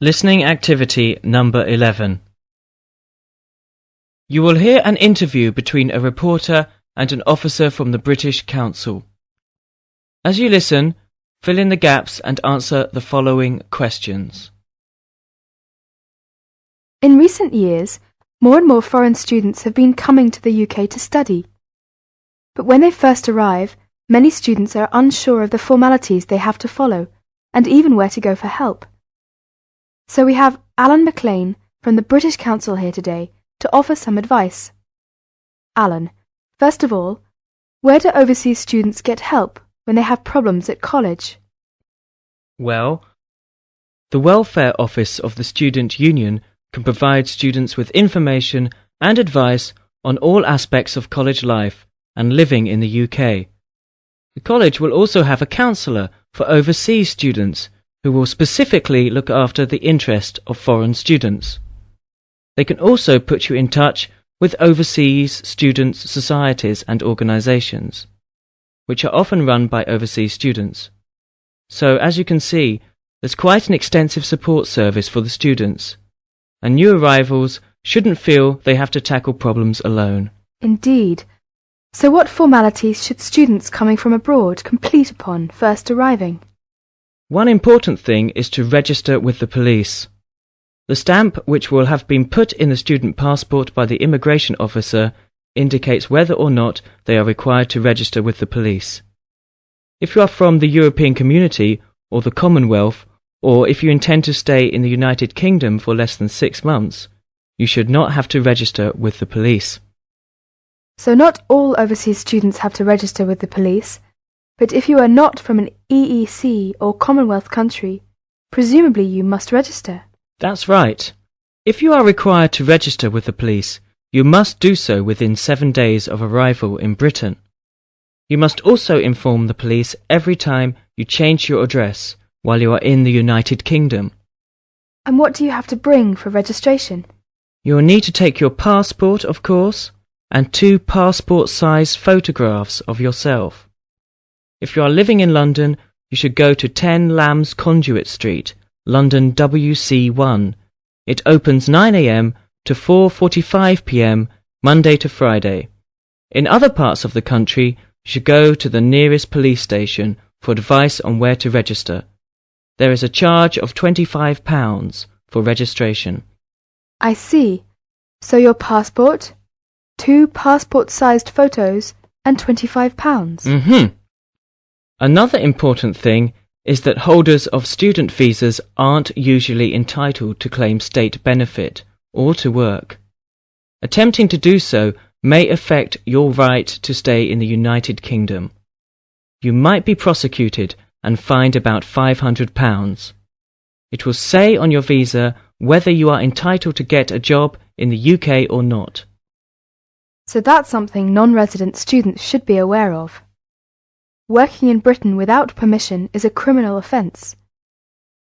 Listening activity number 11. You will hear an interview between a reporter and an officer from the British Council. As you listen, fill in the gaps and answer the following questions. In recent years, more and more foreign students have been coming to the UK to study. But when they first arrive, many students are unsure of the formalities they have to follow and even where to go for help. So we have Alan McLean from the British Council here today to offer some advice. Alan, first of all, where do overseas students get help when they have problems at college? Well, the Welfare Office of the Student Union can provide students with information and advice on all aspects of college life and living in the UK. The college will also have a counsellor for overseas students who will specifically look after the interest of foreign students. They can also put you in touch with overseas students' societies and organisations, which are often run by overseas students. So, as you can see, there's quite an extensive support service for the students, and new arrivals shouldn't feel they have to tackle problems alone. Indeed. So what formalities should students coming from abroad complete upon first arriving? One important thing is to register with the police. The stamp, which will have been put in the student passport by the immigration officer, indicates whether or not they are required to register with the police. If you are from the European Community or the Commonwealth, or if you intend to stay in the United Kingdom for less than 6 months, you should not have to register with the police. So not all overseas students have to register with the police, but if you are not from an EEC or Commonwealth country, presumably you must register. That's right. If you are required to register with the police, you must do so within 7 days of arrival in Britain. You must also inform the police every time you change your address while you are in the United Kingdom. And what do you have to bring for registration? You will need to take your passport, of course, and 2 passport-size photographs of yourself. If you are living in London, you should go to 10 Lambs Conduit Street, London WC1. It opens 9 a.m. to 4:45 p.m. Monday to Friday. In other parts of the country, you should go to the nearest police station for advice on where to register. There is a charge of £25 for registration. I see. So your passport, 2 passport-sized photos, and £25. Another important thing is that holders of student visas aren't usually entitled to claim state benefit or to work. Attempting to do so may affect your right to stay in the United Kingdom. You might be prosecuted and fined about £500. It will say on your visa whether you are entitled to get a job in the UK or not. So that's something non-resident students should be aware of. Working in Britain without permission is a criminal offence.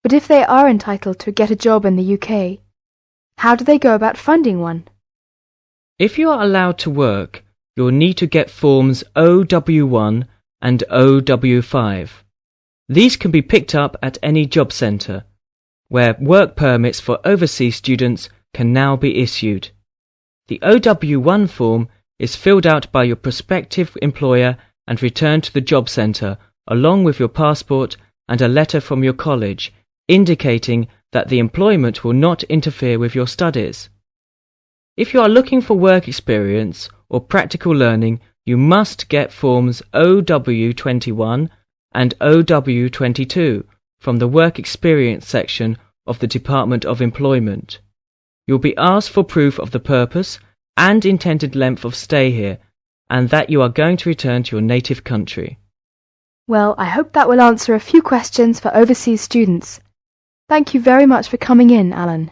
But if they are entitled to get a job in the UK, how do they go about finding one? If you are allowed to work, you'll need to get forms OW1 and OW5. These can be picked up at any job centre, where work permits for overseas students can now be issued. The OW1 form is filled out by your prospective employer and returned to the job centre along with your passport and a letter from your college indicating that the employment will not interfere with your studies. If you are looking for work experience or practical learning, you must get forms OW21 and OW22 from the work experience section of the Department of Employment. You'll be asked for proof of the purpose and intended length of stay here, and that you are going to return to your native country. Well, I hope that will answer a few questions for overseas students. Thank you very much for coming in, Alan.